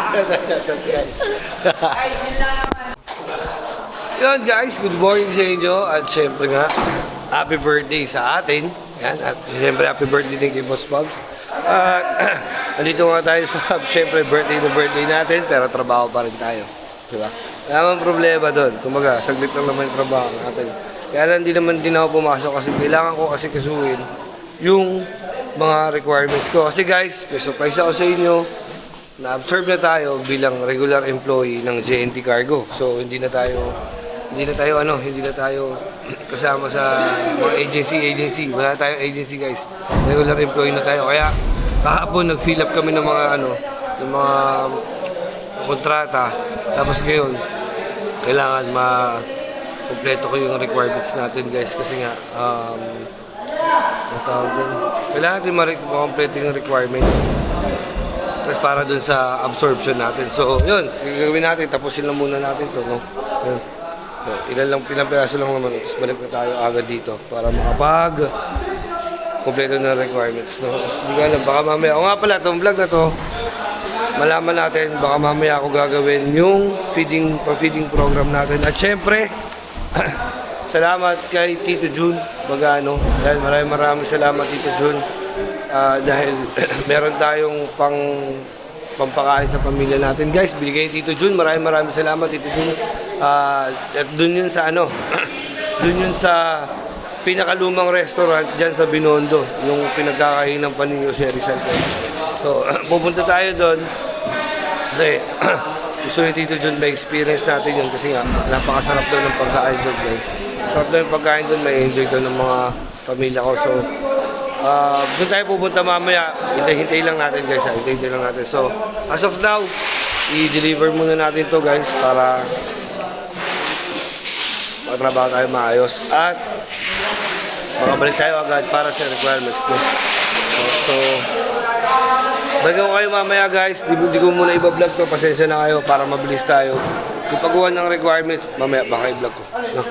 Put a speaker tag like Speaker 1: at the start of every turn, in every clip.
Speaker 1: guys. Yun guys, good morning sa inyo. At syempre nga, happy birthday sa atin. Yan, at syempre happy birthday din kay Boss Bobs. At nandito nga tayo sa syempre birthday na birthday natin, pero trabaho pa rin tayo. Diba? Wala naman problema doon. Kumbaga, saglit lang naman yung trabaho natin. Kaya lang hindi naman din ako pumasok kasi kailangan ko kasi kasuhin yung mga requirements ko. Kasi guys, may surprise ako sa inyo. Na-absorb na tayo bilang regular employee ng JNT Cargo. So hindi na tayo kasama sa mga agency. Wala tayong agency guys. Regular employee na tayo. Kaya kahapon nag-fill up kami ng mga ng mga kontrata. Tapos ngayon kailangan kumpleto ko yung requirements natin guys kasi nga kailangan din ma-complete yung requirements tapos para dun sa absorption natin. So yun, gagawin natin, tapusin lang muna natin to, no? Yun. So, ilang piraso lang naman, tapos balik na tayo agad dito para kompleto ng requirements, no? Tapos hindi ko alam, baka mamaya, o nga pala, itong vlog na to malaman natin, baka mamaya ako gagawin yung feeding program natin. At syempre salamat kay Tito Jun Bagano. Dahil maraming salamat Tito Jun dahil meron tayong pampakain sa pamilya natin. Guys, binigay ni Tito Jun. Maraming salamat Tito Jun. At dun yun sa dun yun sa pinakalumang restaurant dyan sa Binondo, yung pinagkakainan pa ni Jose Rizal. So pupunta tayo doon kasi gusto ni Tito Jun ma-experience natin yun kasi nga napakasarap doon ng pagkain doon guys. Sarap doon yung pagkain doon, may enjoy doon ng mga pamilya ko. So doon tayo pupunta mamaya, hintay lang natin guys, hintay lang natin. So as of now, i-deliver muna natin to guys para matrabaho tayo maayos at makabalik tayo agad para sa requirements no? So balikan ko kayo mamaya guys, di ko muna iba-vlog to, pasensya na kayo para mabilis tayo. Yung paggawa ng requirements, mamaya baka i-vlog ko. No?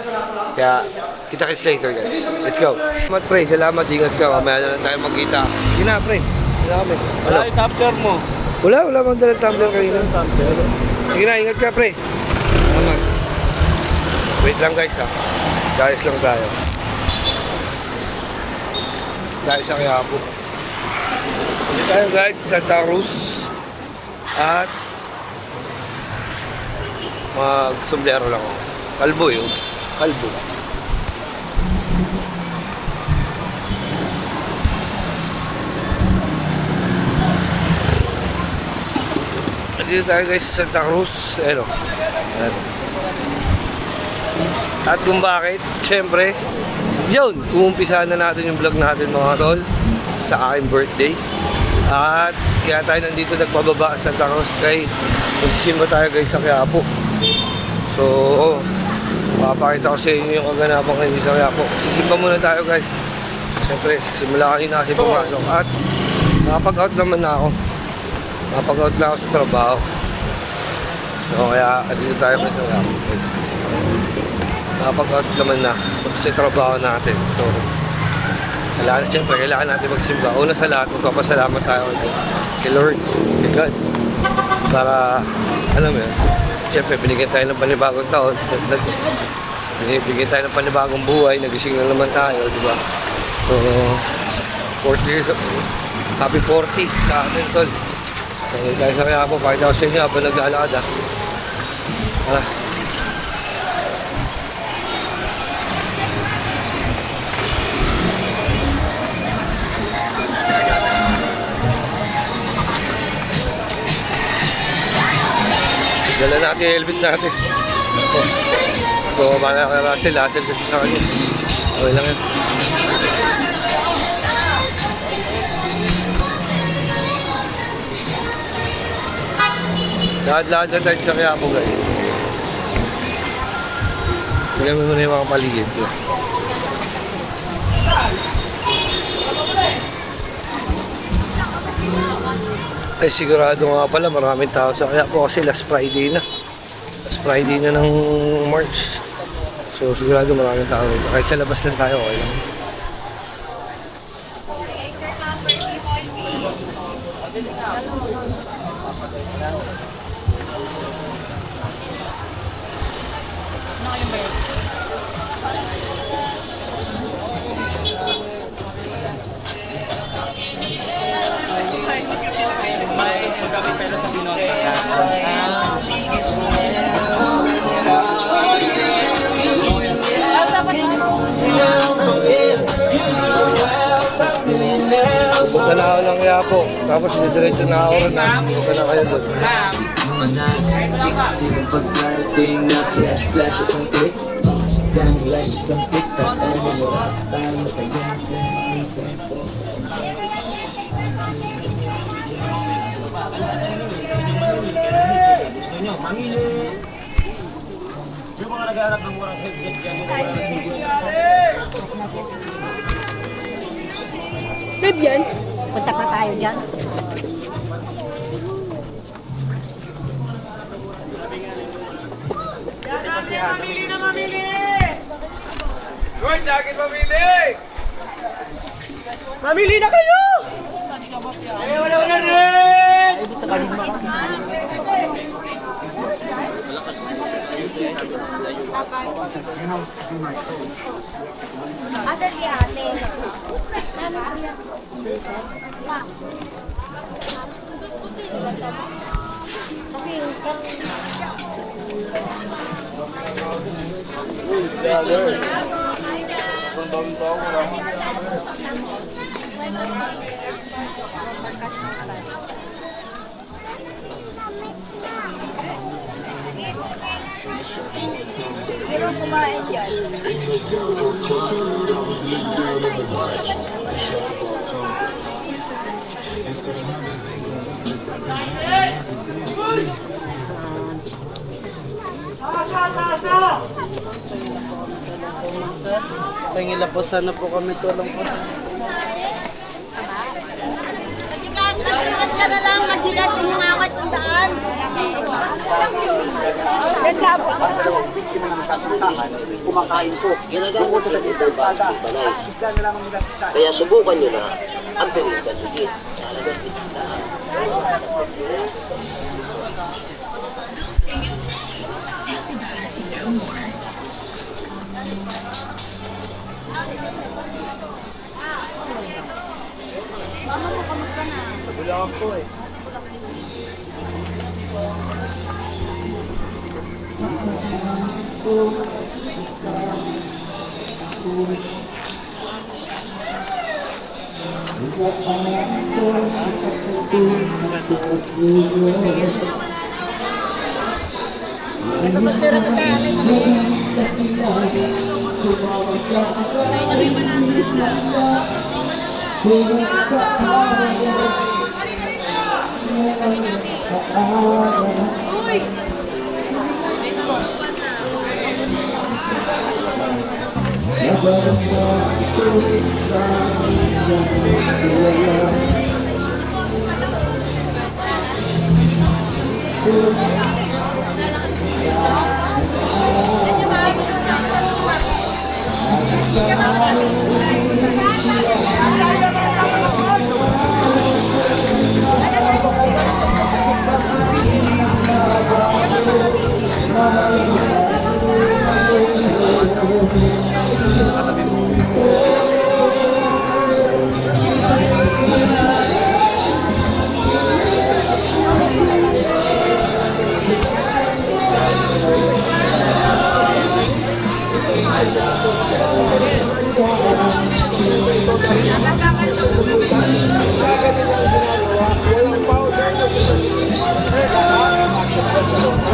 Speaker 1: Kaya, kita-kits later guys. Let's go. Salamat pre, salamat, ingat ka. Mamaya na lang tayo magkita. Sige na pre, salamat.
Speaker 2: Wala yung tumbler mo.
Speaker 1: Wala mang dalang tumbler kanina. Sige na, ingat ka pre. Salamat. Wait lang guys ha. Guys lang tayo. Guys sa Quiapo. Dito tayo guys sa Santa Cruz at mag-sombrero lang ako. Kalbo yun. Kalbo. Dito tayo guys sa Santa Cruz. Ayan o. At kung bakit, syempre, yun, uumpisahan na natin yung vlog natin mga tol sa aking birthday. At kaya tayo nandito nagpababa sa Santa Cruz kay magsisimba tayo guys sa Quiapo. So, papakita ko sa inyo yung kaganapan ngayon sa Quiapo. Sisimba muna tayo guys. Siyempre, simula kanina kasi pumasok. At nakapag-out naman na ako. Nakapag-out na ako sa trabaho. So, kaya dito tayo guys sa Quiapo guys. Nakapag-out naman na sa trabaho natin. So, kailangan natin magsimba. Una sa lahat, magpapasalamat tayo kay Lord, kay God. Para, alam mo yun, siyempre, binigyan tayo ng panibagong taon. Binigyan tayo ng panibagong buhay. Nagising na naman tayo, di ba? So, 40 years, happy 40 sa atin, tol. Kaya tayo sa kaya po, pakita ko sa inyo habang naglalakad, ha. Tara. Dala natin yung helmet natin. So, baka kay Russell kasi sa kanya. Okay lang yan. Lahat-lahat na tayo sa Quiapo guys. Tignan mo muna yung mga paligid ko. Ay sigurado nga pala maraming tao sa Quiapo kasi last Friday na ng March. So sigurado maraming tao rito. Kahit sa labas lang tayo, okay lang. Pupunta na ako ng Yapo. Tapos didiretso na ako rin. Pupunta na kayo doon.
Speaker 2: Pagdating na flash isang click. Dang like isang click. Tatay mo rasta masaya.
Speaker 3: Gusto nyo, mamili. Yung mga nag-aarap ng murang headset dyan, yung mga
Speaker 4: Live yan. Punta pa tayo dyan.
Speaker 3: mamili na mamili!
Speaker 1: Good, lagi mamili!
Speaker 3: Mamili na kayo! Ay, wala rin!
Speaker 4: Asa si ate? Meron kumain dyan.
Speaker 3: Pahingila po sana po kami tulong po.
Speaker 4: Magdigas ka na lang. Magdigas yung mga awat sa daan.
Speaker 3: Kumakain po. Ginagawa ko sa dito sa
Speaker 5: Kaya subukan nyo na ang Pelican Higit.
Speaker 4: Mama mo, kamusta na?
Speaker 3: Sa Bulacan po eh.
Speaker 4: Kapagtira ka tayo. Sa'yo na may 100 na. Uy! May tampuan na.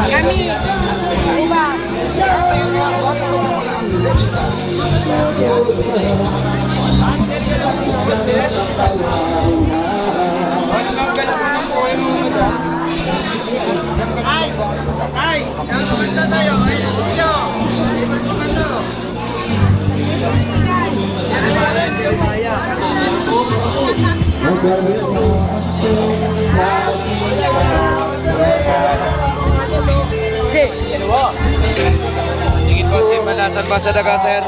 Speaker 4: Kami, uba.
Speaker 3: Ay! Ang kumanta tayo! Ay, natumiyo! Ay, kumanta!
Speaker 1: Tingin po si Malasan pa sa daga, sir.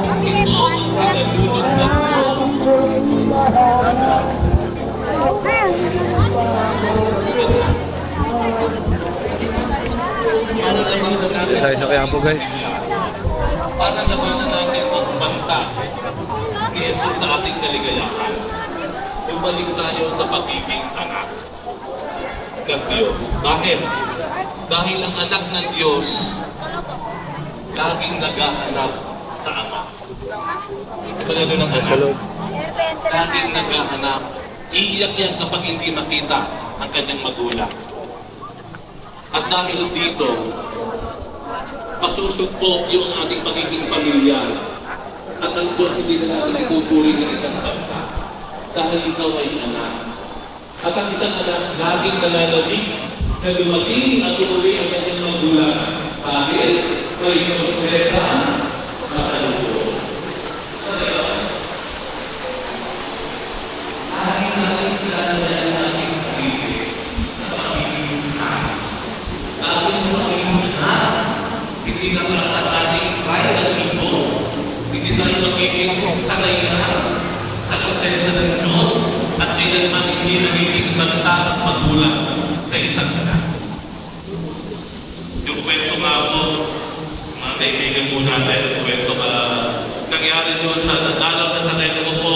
Speaker 4: Kami,
Speaker 1: tayo sa Quiapo, guys.
Speaker 6: Para labanan natin ang banta ni Jesus sa ating kaligayahan. Bumalik tayo sa pagiging anak ng Diyos. Bakit? Dahil ang anak ng Diyos laging naghahanap sa Ama. Ito na doon ang
Speaker 1: Sa loob.
Speaker 6: laging naghahanap. Iiyak yan kapag hindi makita ang kanyang magulang. At dahil dito, masusugpo yung ating pagiging pamilya. At ang Diyos hindi na natin ituturing ng isang bansa. Dahil ikaw ay anak. At ang isang anak, laging nalalagig na dumating at umuwi ang kanyang magulang. Dahil may sorpresa na kaluto. Laging natin kilala ang ating sarili sa pagiging anak. Laging magiging anak. Hindi na para sa ating pride at ego. Hindi tayo magiging sanay na sa presensya ng Diyos at kailanman hindi nagiging banta at magulang sa isang anak. Yung kwento nga po, mga kaibigan po natin, kwento ka nangyari doon sa dalaw na sa relo ko po,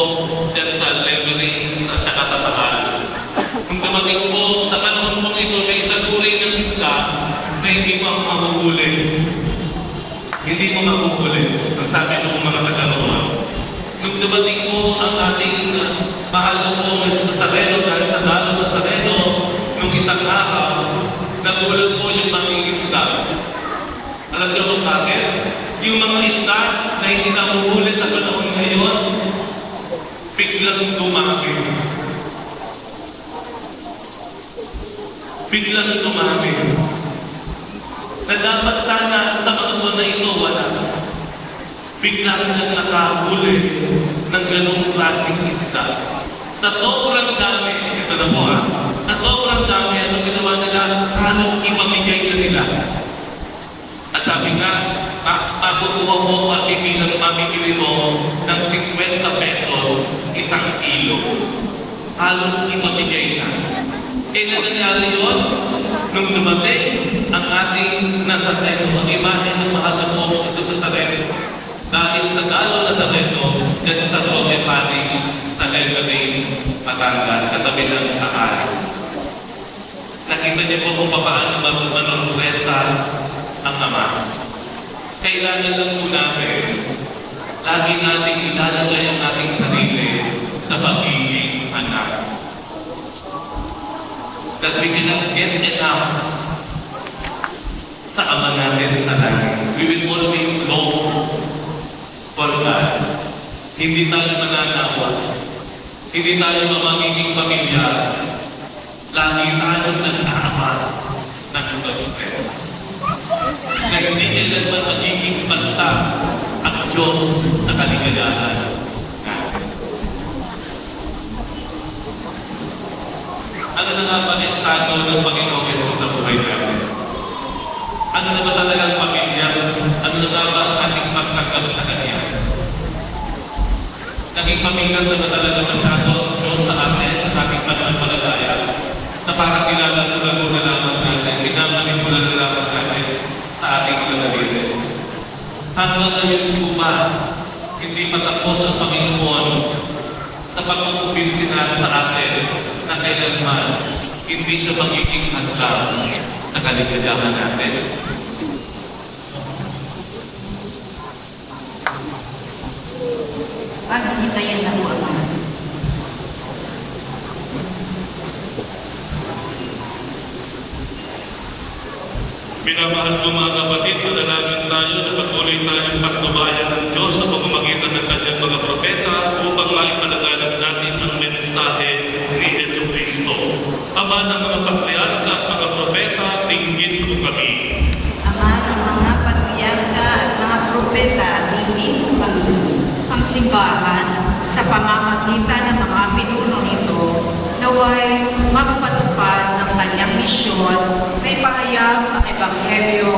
Speaker 6: dyan sa Levery at saka Tataan. Kung dumating po, sa panahon pong ito, may isang uri ng isda na hindi mo mahuhuli. Hindi mo mahuhuli. Ang sabi ng mga taga-Roma. Nung dumating po ang ating mahal na po sa Sareno, dahil sa dalaw na Sareno, nung isang araw, nagulat po yung mga isda. Alam niyo kung bakit? Yung mga isda na hindi nahuhuli sa panahon ngayon, biglang dumami. Biglang dumami. Na dapat sana sa mga buwan na ito, wala. Bigla silang nakahuli ng ganong klaseng isda. Sa sobrang dami, ito na po sa sobrang dami, ano ginawa nila? Halos ipamigay na nila. At sabi nga, makukuha mo at mamimili mo ng 50 pesos isang kilo. Halos ipamigay na. Kailan nangyari yun? Nung dumating ang ating nasa Sareno, ang imahe ng mahal na po ito sa Sareno. Dahil sa dalaw na Sareno, dyan sa Roque Parish, sa Levery, Batangas, katabi ng Taal. Nakita niyo po kung paano manorpresa ang Ama. Kailangan lang po natin, lagi natin ilalagay ang ating sarili sa pagiging anak. That we cannot get enough sa Ama natin sa langit. We will always long for God. Hindi tayo mananawa. Hindi tayo mamamiging pamilya. Lagi tayo nag-aamal ng sorpresa. Na hindi kailanman magiging banta ang Diyos na kaligayahan natin. Ano na nga ba estado ng Panginoong Yesus sa buhay natin? Ano na ba talagang pamilya? Ano na ba ang ating pagtanggap sa Kanya? Naging pamilya na ba talaga masyado ang Diyos sa atin at ating pananampalataya? Na parang kinalalaman mo na lamang natin, pinamanin na lamang natin sa ating lalalitin. Hanggang ngayon po ba, hindi pa tapos ang Panginoon na pagkukumbinsin natin sa atin na kailanman hindi siya magiging hadlang sa kaligayahan natin.
Speaker 7: Pagsitayan na po ang
Speaker 6: Minamahal ko mga kapatid, manalangin tayo na patuloy tayong patnubayan ng Diyos sa pamamagitan ng kanyang mga propeta upang maipalaganap natin ang mensahe ni Yesu Cristo. Ama ng mga patriarka at mga propeta, dinggin mo kami.
Speaker 7: Ama ng mga patriarka at mga propeta, dinggin mo kami. Ang simbahan sa pamamagitan ng mga pinuno nito, naway magpatupad ng kanyang misyon, may pahayag ang Ebanghelyo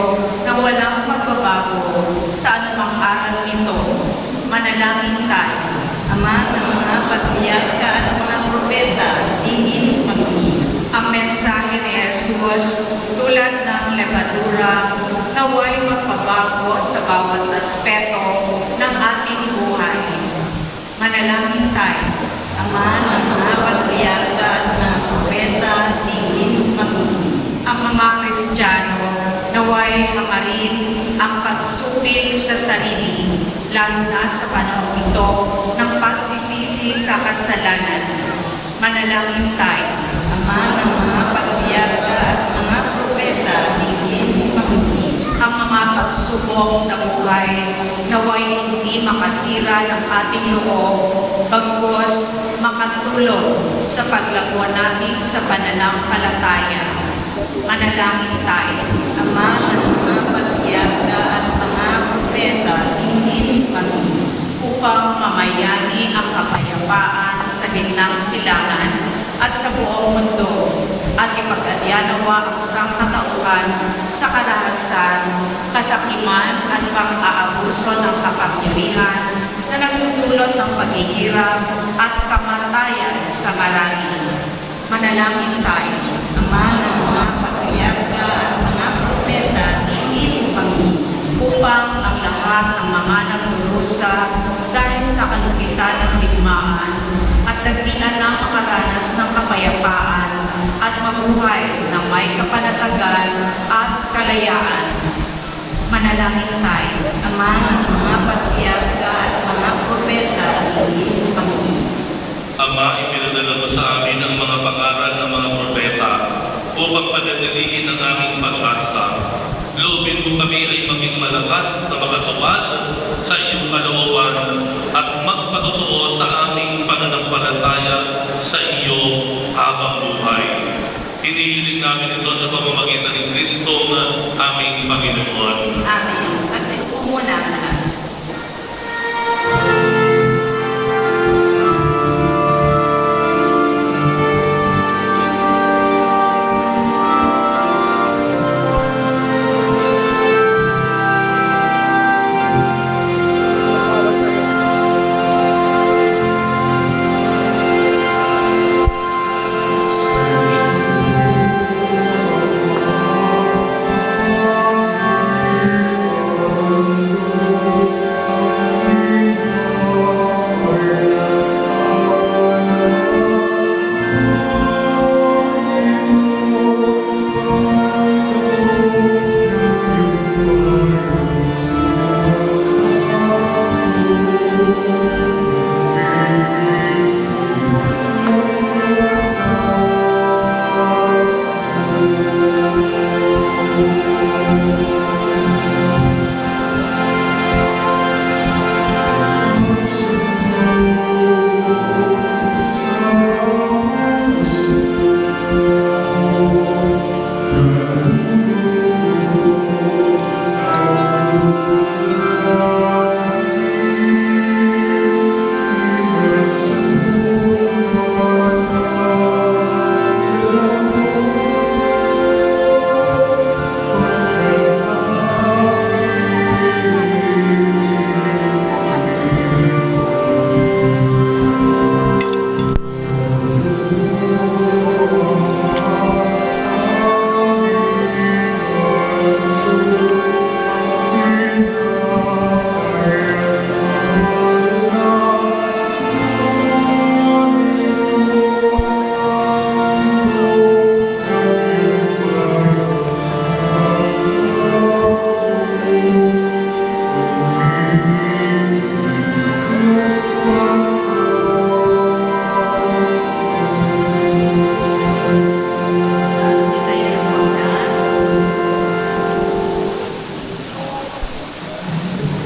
Speaker 7: na walang pagbabago sa anumang aral nito. Manalangin tayo. Ama ng mga patriarka at mga propeta, dinggin mo kami. Ang mensahe ni Jesus tulad ng lebadura na naway magpabago sa bawat aspeto ng ating buhay. Manalangin tayo.
Speaker 8: Ama ng mga patriarka at mga propeta, tingin Panginoon.
Speaker 7: Ang mga Kristiyano naway hangarin ang pagsupil sa sarili, lalo na sa panahon ito ng pagsisisi sa kasalanan. Manalangin tayo.
Speaker 8: Ama ng mga patriarka at mga propeta, tingin Panginoon.
Speaker 7: Ang mga pagsubok sa buhay naway hindi makasira ng ating loob, bagkus makatulong sa paglago natin sa pananampalataya. Manalangin tayo.
Speaker 8: Ama ng mga patriarka at mga propeta, tingin Panginoon.
Speaker 7: Upang mamayani ang kapayapaan sa gitnang silangan at sa buong mundo at ipagkadyanawa ang sangkatauhan sa karahasan, kasakiman at pang-aabuso ng kapangyarihan na nagdudulot ng paghihirap at kamatayan sa marami. Manalangin tayo.
Speaker 8: Ama ng mga patriarka at mga propeta, tingin Panginoon.
Speaker 7: Upang ang lahat ng mga nagdurusa dahil sa kalupitan ng digmaan at nagdian ng makaranas ng kapayapaan at mabuhay ng may kapanatagan at kalayaan. Manalangin tayo.
Speaker 8: Ama ng mga patriarka at mga propeta, tingin Panginoon.
Speaker 6: Ama, ipinadala mo sa amin ang mga pangaral ng mga propeta upang panatilihin ang aming pag-asa. Loobin mo kami ay maging malakas sa mga tuwad sa iyong kalooban at magpatotoo sa aming pananampalataya sa iyo habang buhay. Hinihiling namin ito sa pamamagitan ni Kristo na aming Panginoon.
Speaker 7: Amen. At sipo muna ang lahat.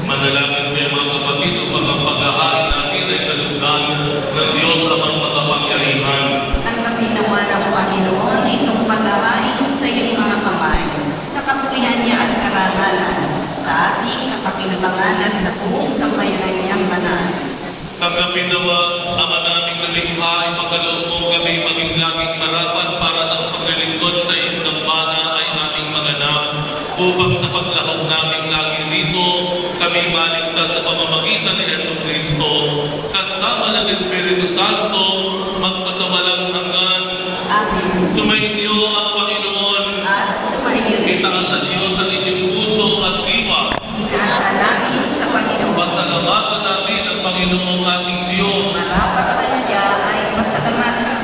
Speaker 6: Manalangin kayo mga kapatid upang ang paghahain natin ay kalugdan ng Diyos amang makapangyarihan.
Speaker 8: Ang kapinawa ng Panginoon itong paghahain sa iyong mga kamay, sa kapulihan niya at karangalan, sa ating kapinabangan at sa buong sambayanan niyang banal.
Speaker 6: Tanggapin nawa, Ama naming nalikha, ay magkaloob mo kami maging laging marapat para sa paglilingkod sa iyong dambana ay aming maganap, upang sa paglahok namin lagi rito, kami maligtas sa pamamagitan ni Yesu Kristo, kasama ng Espiritu Santo, magpasawalang hanggan.
Speaker 8: Amen.
Speaker 6: Sumainyo ang Panginoon.
Speaker 8: At sumaiyo rin.
Speaker 6: Itaas sa Diyos ang inyong puso Pinasalamatan namin ang Panginoong ating Diyos.
Speaker 8: Marapat kanya ay masalamatan.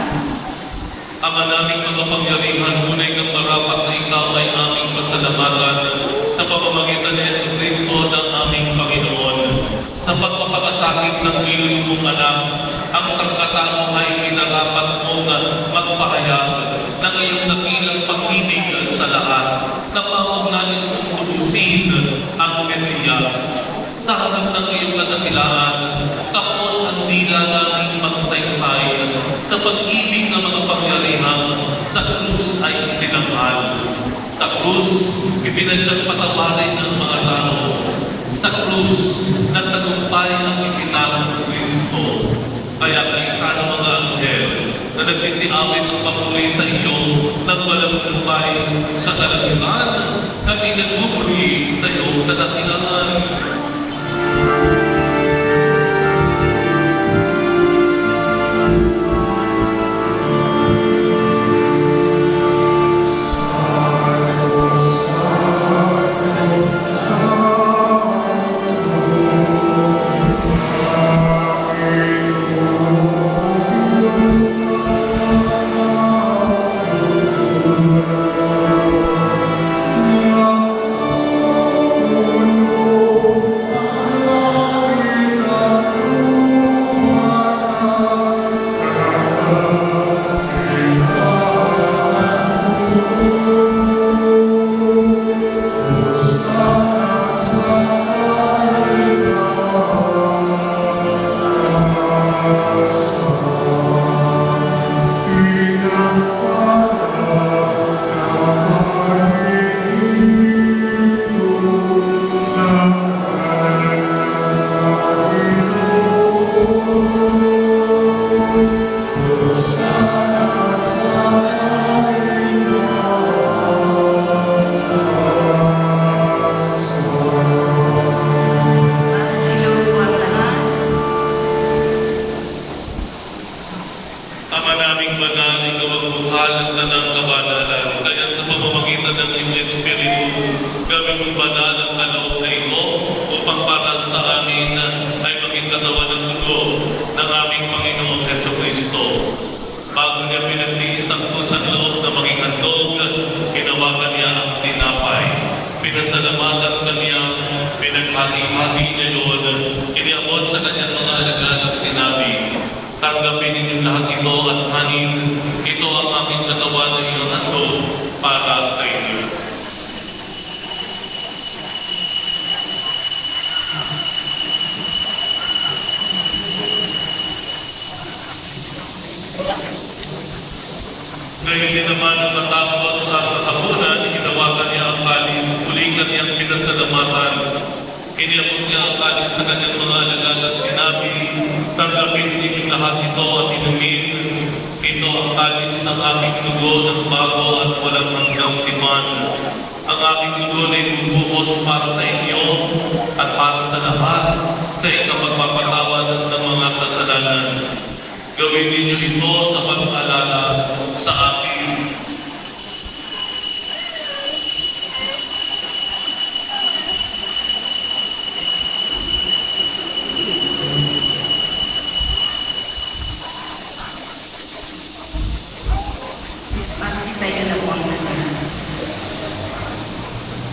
Speaker 6: Ama naming makapangyarihan, tunay ng marapat na ikaw ay aming pasalamatan sa pamamagitan ni Jesucristo ng aming Panginoon. Sa pagpapakasakit ng iyong mong anak, ang sangkatao ay minarapat mong magpahayag ng iyong dakilang pag-ibig sa lahat na bawang nais mong tubusin ang Mesiyas. Sa harap ng iyong kadakilaan, tapos ang dila naming magsaysay sa pag-ibig ng mga pangyarihan sa krus ay tinanghal. Sa krus, ipinasyang patawarin ng mga tao. Sa krus, nagtagumpay ang itinang ng Kristo. Kaya kaisa ng mga anghel na nagsisiawit ng papuri sa iyo ng walang lumpay sa kalangitan, kami nagpupuri sa iyo kadakilaan. Ama naming banal, ikaw ang buhal at tanang kabanalan. Kaya sa pamamagitan ng iyong Espiritu, gawin mong banal ang kaloob na ito upang para sa amin ay maging katawan ng dugo ng aming Panginoong Jesucristo. Bago niya pinagtiis ang kusang loob na maging handog, hinawakan niya ang tinapay. Pinasalamatan kanya, pinaghati-hati niya yun, iniabot sa kanyang mga alagad at sinabi, tanggapin ninyong lahat ito at hanin. Ito ang aking katawan na iyong handog para sa inyo. Ngayon din naman ang matapos ang hapunan, hinawakan niya ang kalis, ulikan niyang pinasalamatan. Iniabot niya ang kalis sa kanyang mga alagad at sinabi, tanggapin ninyong lahat ito at inumin. Ito ang kalis ng aking dugo ng bago at walang hanggang timan. Ang aking dugo na ibubuhos para sa inyo at para sa lahat sa ikapagpapatawad ng mga kasalanan. Gawin ninyo ito sa pag-alala sa akin.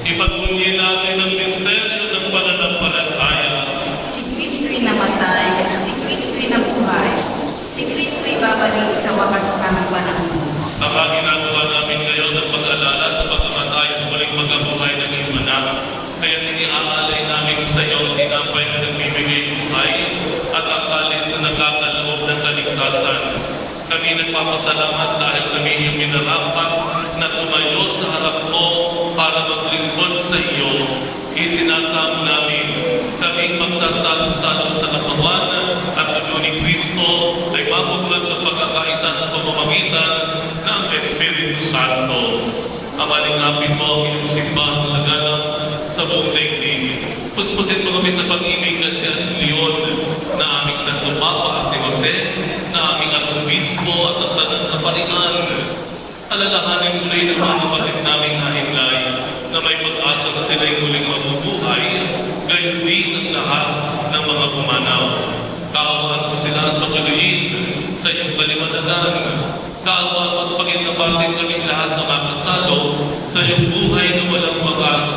Speaker 6: Ipagpunyi natin ang misteryo ng pananampalataya.
Speaker 8: Si Kristo'y namatay at si Kristo'y nabuhay. Si Kristo'y babalik sa wakas ng panahon.
Speaker 6: Ama, ginagawa namin ngayon ang pag-alala sa pagkamatay at muling magabuhay ng iyong anak. Kaya iniaalay namin sa iyo ang tinapay na nagbibigay buhay at ang kalis na nagkakaloob ng kaligtasan. Kami nagpapasalamat dahil kami iyong minarapat na tumayo sa harap mo para maglingkod sa iyo. Isinasamo namin kaming magsasalo-salo sa katawan at dugo ni Kristo ay mapuglad sa pagkakaisa sa pamamagitan ng Espiritu Santo. Amalingapin mo ang iyong simbahang laganap sa buong daigdig. Puspusin mo kami sa pag-ibig kasi ang Leon na aming Santo Papa at ni Jose, na aming Arsobispo at ang tanang kaparian. Alalahanin mo rin ang mga kapatid naming nahinlay na may pag-asa na sila'y muling mabubuhay, gayon din ang lahat ng mga Kaawaan mo sila at pagkaluyin sa iyong kaliwanagan. Kaawaan mo at pagkitapatin kaming lahat na makasalo sa iyong buhay na walang wagas.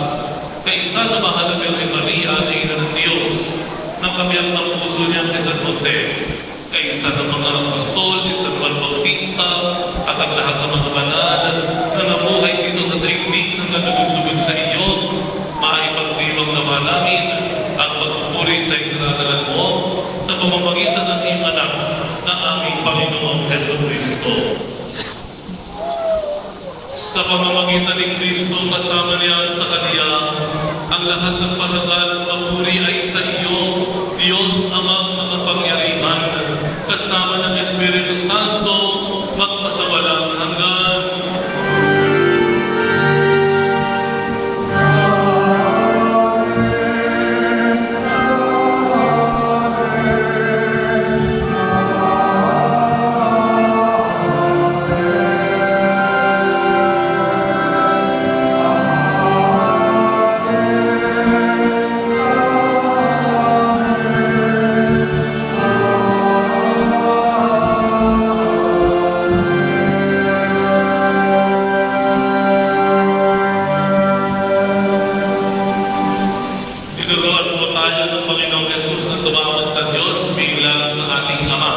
Speaker 6: Kaisa na mahalaga kay Maria na ina ng Diyos, ng kabiyak ng puso niya si San Jose, kaisa ng mga apostol ni San Juan Bautista at ang lahat ng mga banal na nabuhay dito sa daigdig ng nalulugod sa iyo, maipagdiwang naman namin ang pagpupuri sa itinatalan mo sa pamamagitan ng iyong anak na aming Panginoong Hesus Kristo. Sa pamamagitan ni Kristo kasama niya sa Kanya, ang lahat ng panagal at papuri ay sa iyo, Diyos Amang makapangyarihan, kasama ng Espiritu Santo, magpasawalang hanggan. Tinuruan po tayo ng Panginoong Yesus na tumawag sa Diyos bilang ating Ama.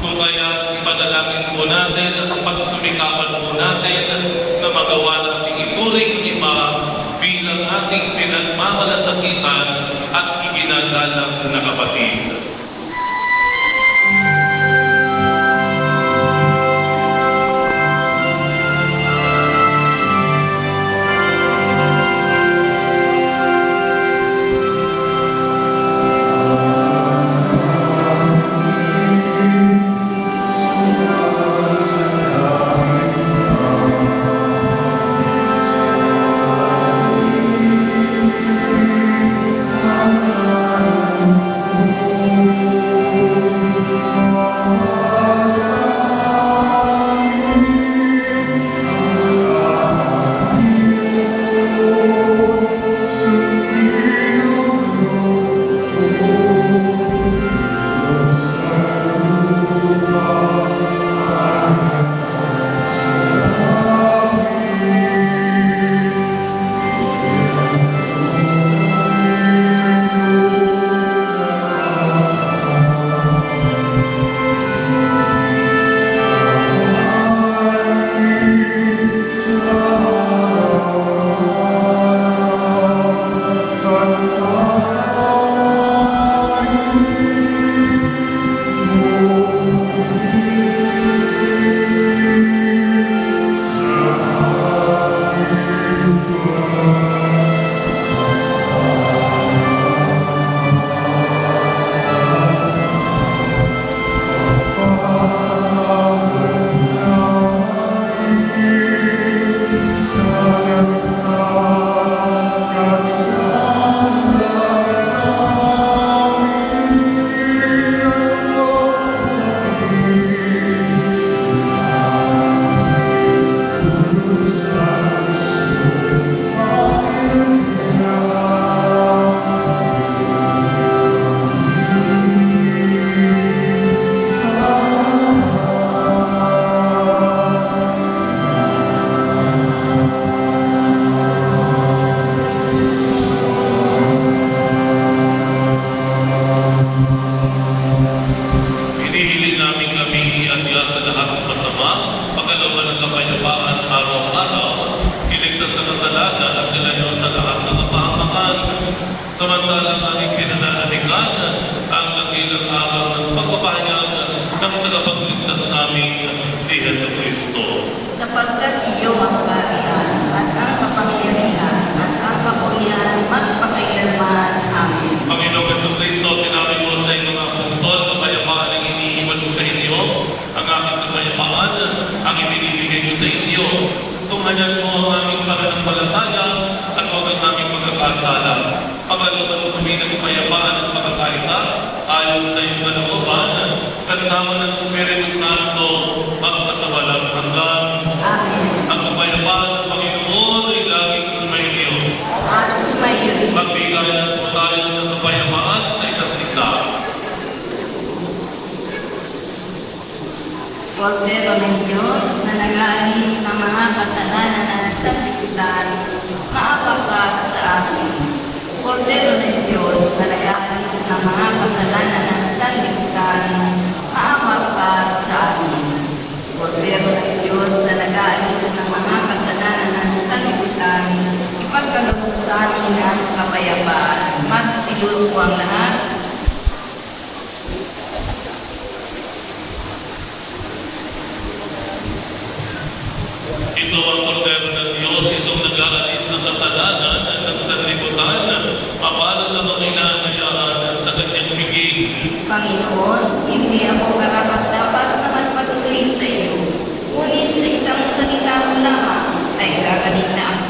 Speaker 6: Kung kaya ipanalangin po natin at pagsumikapan po natin na magawa nating ituring iba bilang ating pinagmamalasakitan at iginagalang na kapatid. Samantalang aming pinananabikan ang dakilang araw ng pagpapahayag ng tagapagligtas namin si Hesus Kristo.
Speaker 8: Sapagkat iyo ang kaharian at ang kapangyarihan at ang kapurihan magpakailanman. Amen.
Speaker 6: Panginoong Hesus Kristo, sinabi mo sa inyong apostol, kapayapaan ang iniiwan ko sa inyo, ang aking kapayapaan ang ibinibigay ko sa inyo. Tunghayan mo ang aming pananampalataya at huwag ang aming pagkakasala. Pagkalooban mo kami ng kapayapaan at pagkakaisa ayon sa iyong kalooban, kasama ng Espiritu Santo, magpasawalang hanggan.
Speaker 8: Amen.
Speaker 6: Ang kapayapaan ng Panginoon ay laging sumainyo.
Speaker 8: At sumayo rin.
Speaker 6: Magbigayan po tayo ng kapayapaan sa isa't isa.
Speaker 8: Kordero ng Diyos na nag-aalis ng mga kasalanan na nasa liputan, maawa ka sa akin. Kordero ng Diyos na nag-aalis ng mga kasalanan na nasa liputan, maawa ka sa akin. Kordero ng Diyos na nag-aalis ng mga kasalanan na nasa liputan, ipagkaloob sa amin ang kapayapaan. Magsiluro po ang lahat.
Speaker 6: Ito ang kordero ng Diyos, itong nag-aalis ng kasalanan ng sanlibutan. Mapalad ang mga inaanayaan sa kanyang biging.
Speaker 8: Panginoon, hindi ako karapat-dapat na magpatuloy sa iyo. Ngunit sa isang salita mo lamang ay gagaling na ako.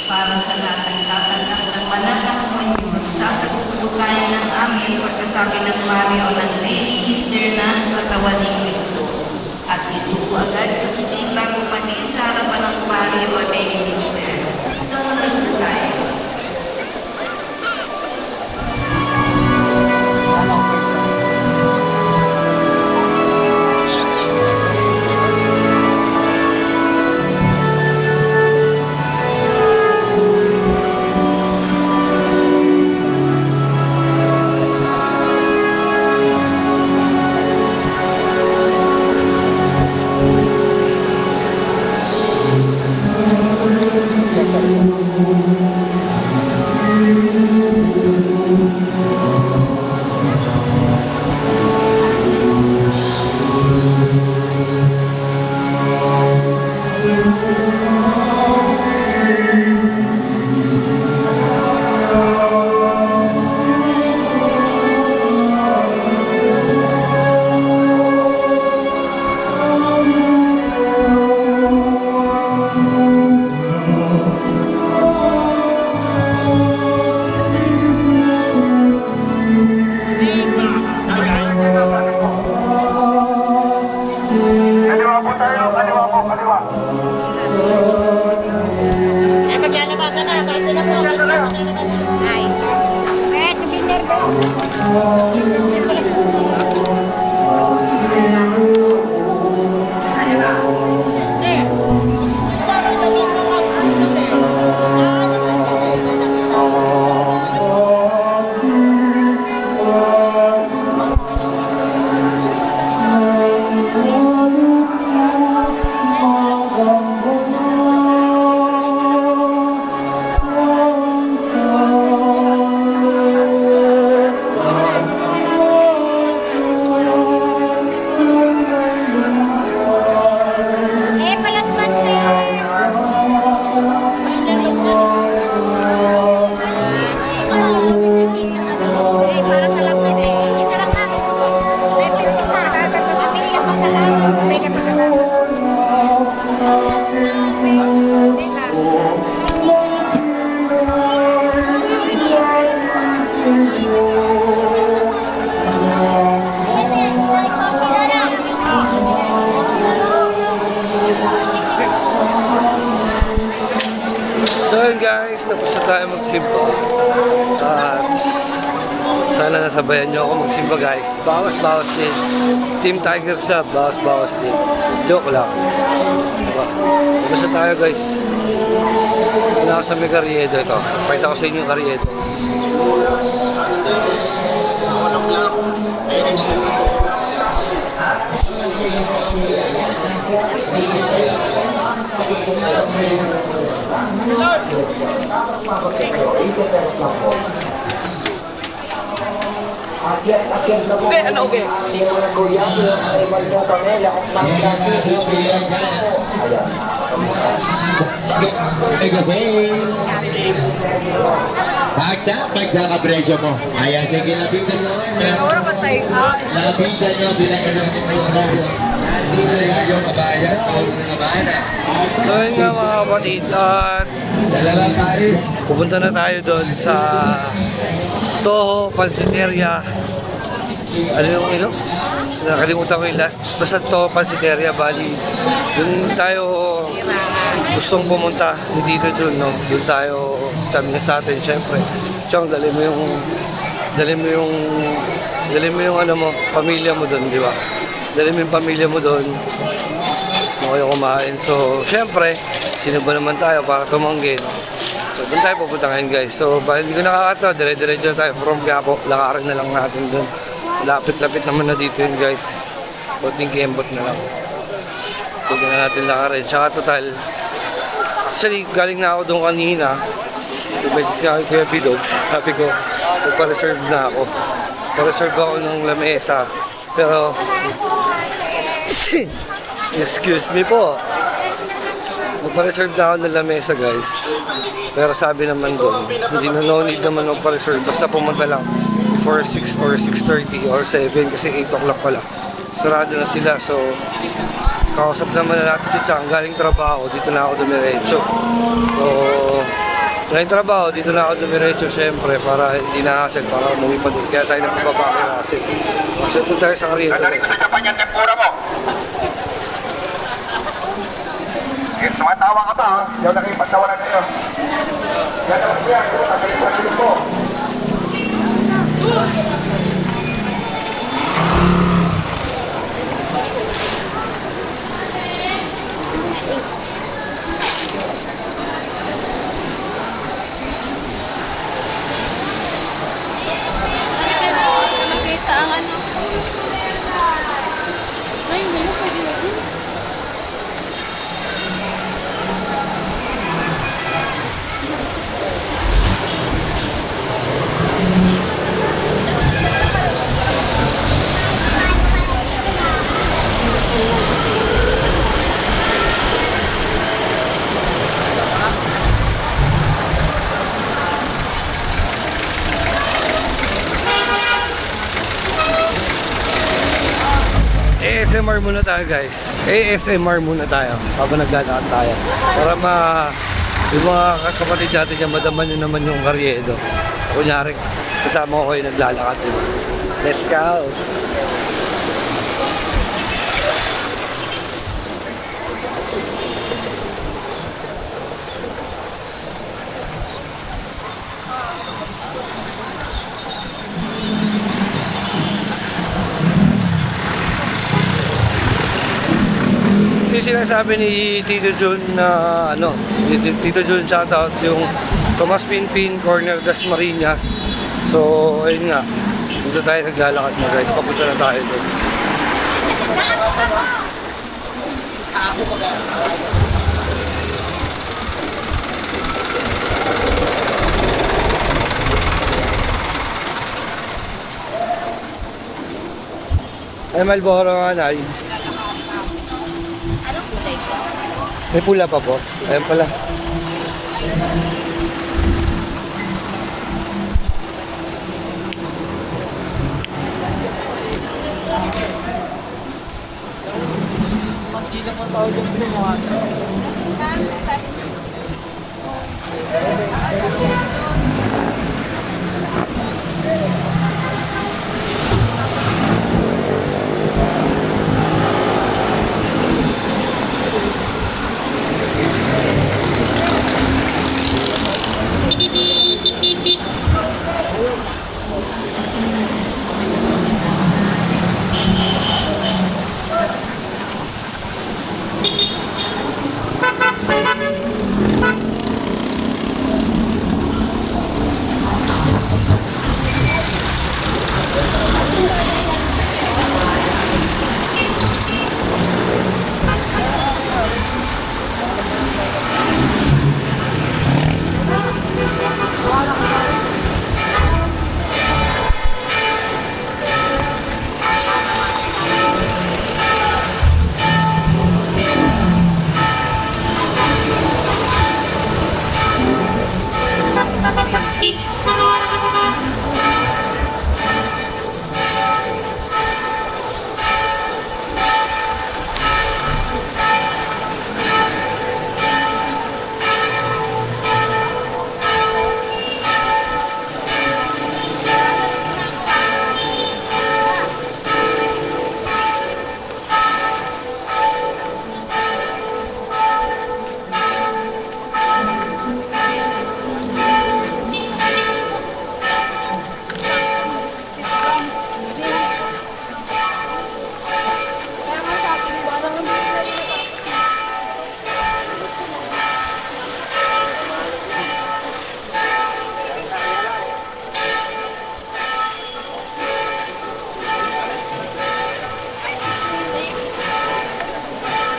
Speaker 8: Para sa lahat ng tatanggap ng banal na komunyon, sasagutukayan ng amin pagkasabi ng Mario ng Lady Easter na katawan ni Kristo. At isuko agad sa piling bago pati sa harapan ng Mario o Lady Easter. Sumunod na tayo.
Speaker 4: Eh, maglalabas na. Kahit na po. Ay. Eh, souvenir ba?
Speaker 1: So yun guys, tapos na tayo magsimba. At sana nasabayan nyo ako magsimba guys. Bawas-bawas din. Team Tiger Club, bawas-bawas din. Joke lang. Diba? Tapos na tayo guys. Sina ako sa may Carriedo ito. Pakita ko sa inyo yung Carriedo.
Speaker 3: Sundays, 1 o'clock, next
Speaker 9: Pagsa ka presyo mo. Ayan, sige, lapitan mo. Lapitan nyo, pinagano'n nyo yung radio. Lapitan nyo yung kabayan, paulo na kabayan.
Speaker 1: So yun nga mga kapatid, at
Speaker 9: Dalawang Paris.
Speaker 1: pupunta na tayo doon sa Toho Pansiteria. Ano yung ilo? Nakalimutan ko yung last. Basta Toho Pansiteria, bali. Doon tayo gustong pumunta ni Tito Jun, no? Doon tayo, sabi niya sa atin, syempre, Chong, dali mo yung ano mo, pamilya mo doon, di ba? Dali mo yung pamilya mo doon, mo kayo kumain. So, syempre, sino ba naman tayo para tumanggi, no? So, doon tayo pupunta ngayon, guys. So, ba hindi ko nakakatawa, dire-diretso tayo from Gapo, lakarin na lang natin doon. Lapit-lapit naman na dito yun, guys. Kunting kembot na lang. Huwag na natin lakarin. Tsaka total, actually, galing na ako doon kanina. Message nga ako Kuya Pidog. Sabi ko, magpa-reserve na ako. Pa-reserve ako ng lamesa. Pero, excuse me po. Magpa-reserve na ako ng lamesa, guys. Pero sabi naman doon, hindi na no need naman magpa-reserve. Basta pumunta lang before 6 or 6:30 or 7 kasi 8 o'clock pala. Sarado na sila. So, kausap naman na natin si Chang. Galing trabaho, dito na ako dumiretso. So, galing trabaho, dito na ako dumiretso syempre para hindi na hassle, para umuwi pa doon. Kaya tayo nagpapababa kay Russell. So, ito tayo sa Korea.
Speaker 3: Dadali ko sa Japan yung tempura mo. Tumatawa ka ba, ha? Hindi ako nakipagtawa na kayo. Yan naman siya, nakipagtawa mo.
Speaker 8: Nakita ang ano. Ay, hindi mo pwede lagi.
Speaker 1: ASMR muna tayo, guys. ASMR muna tayo habang naglalakad tayo. Para yung mga kapatid natin dyan, madaman nyo naman yung karyedo. Kunyari, kasama ko kayo naglalakad, di ba? Let's go! Ito yung sinasabi ni Tito Jun na Tito Jun shoutout yung Tomas Pinpin, Corner Dasmariñas. So, ayun nga. Dito tayo naglalakad mo, guys. Papunta na tayo doon. Ay, Malboro nga, Nay. May pula pa po. Ayan pala.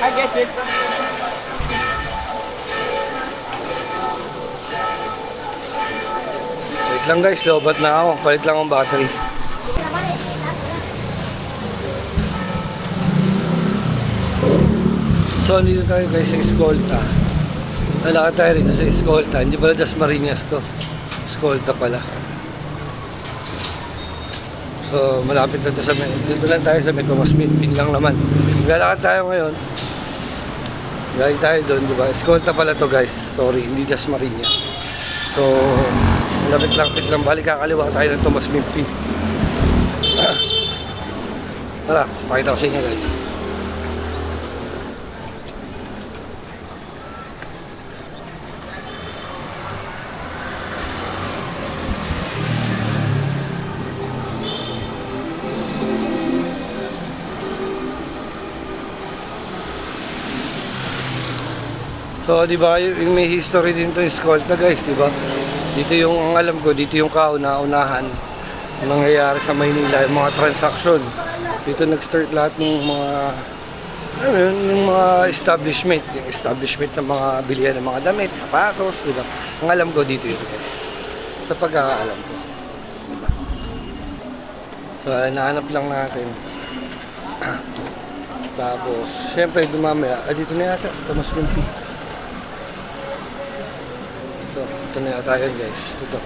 Speaker 1: Wait lang guys, lobat na ako. Palit lang ang battery. So, dito tayo guys sa Escolta. Nalakad tayo rito sa Escolta. Hindi pala Dasmariñas to. Escolta pala. So, malapit na to sa... Dito lang tayo sa Tomas Minpin lang naman. Maglalakad tayo ngayon. Galing tayo doon, di ba? Escolta pala to guys. Sorry, hindi Dasmariñas. So, malapit lang. Balik kakaliwa tayo ng Tomas Minpin. Tara, pakita ko sa inyo guys. So, di ba, yung may history din to Escolta guys, di ba? Dito yung, ang alam ko, dito yung kauna-unahan nangyayari sa Maynila, yung mga transaksyon. Dito nag-start lahat ng mga, ano yun, yung mga establishment. Yung establishment ng mga bilihan ng mga damit, sapatos, di ba? Ang alam ko dito yun guys. Sa pagkakaalam ko. Diba? So, nahanap lang natin. Tapos, syempre, dumamaya. Dito na yata, Tomas Minpin. So, ito na yata yun guys. Ito.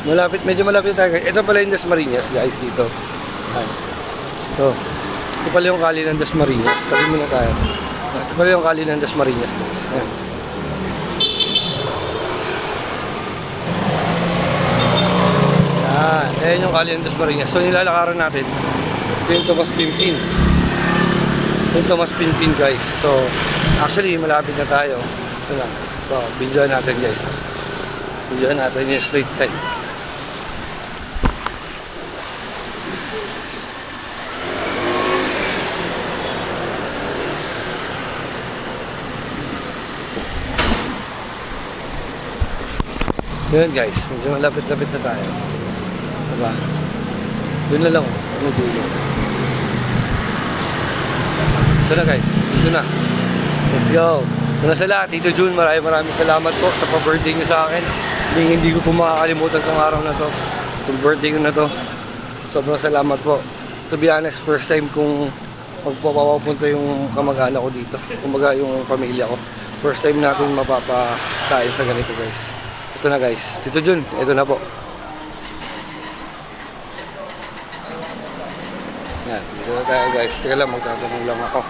Speaker 1: Malapit, medyo malapit tayo. Ito pala yung Dasmariñas guys dito. Ayan. So, ito pala yung kali ng Dasmariñas. Tabi muna tayo. Ito pala yung kali ng Dasmariñas guys. Ayan. Ayan yung kali ng Dasmariñas. So, nilalakaran natin. Ito yung Tomas Minpin. Yung Tomas Minpin guys. So, actually, malapit na tayo. Ito lang. So, video natin guys. Diyan natin yung street side. So yun guys, medyo malapit-lapit na tayo. Diba? Doon na lang, ano dulo. Ito na guys, dito na. Let's go! Una sa lahat, Tito Jun, maraming salamat po sa pa-birthday niyo sa akin. Hindi ko po makakalimutan tong araw na to. Itong birthday ko na to. Sobrang salamat po. To be honest, first time kong magpapapunta yung kamag-anak ko dito. Kumbaga yung pamilya ko. First time natin mapapakain sa ganito guys. Ito na guys. Tito Jun, ito na po. Yan, dito na tayo guys. Teka lang, magtatanong lang ako.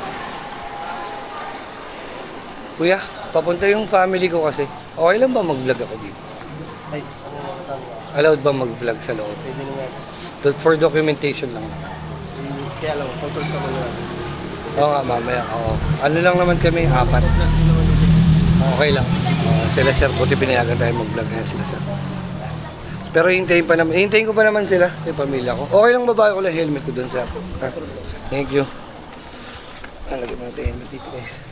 Speaker 1: Kuya, papunta yung family ko kasi. Okay lang ba mag-vlog ako dito?
Speaker 9: Ay,
Speaker 1: Allowed ba mag-vlog sa loob?
Speaker 9: pwede naman.
Speaker 1: For documentation lang.
Speaker 9: Kaya lang, consult ka muna.
Speaker 1: Oo nga, mamaya. Oo. Ano lang naman kami, 4. Okay lang. Sila sir, buti pinayagan tayo mag-vlog ngayon sila sir. Pero hintayin ko pa naman sila, yung pamilya ko. Okay lang babae ko lang helmet ko doon sir. Thank you. Lagyan mo natin helmet dito guys.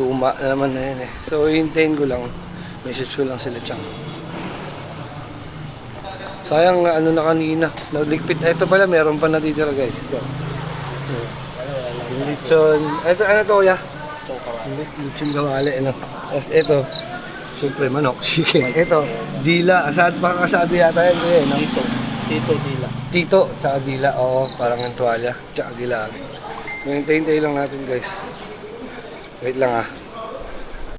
Speaker 1: Luma na naman na yan eh. So hintayin ko lang. Message ko lang sila Chang. Sayang na ano na kanina. Nagligpit. Ito pala meron pa natitira guys. Ito. So, lechon. Ito ano to ya? Lechon kawali. Ano? Tapos ito. Siyempre manok. Chicken. Ito. Dila. Asado pa kasado yata yan. No? Tito, tsaka Dila. Oo, parang ang tuwalya. Tsaka Dila. Hintay lang natin guys. Wait lang ah.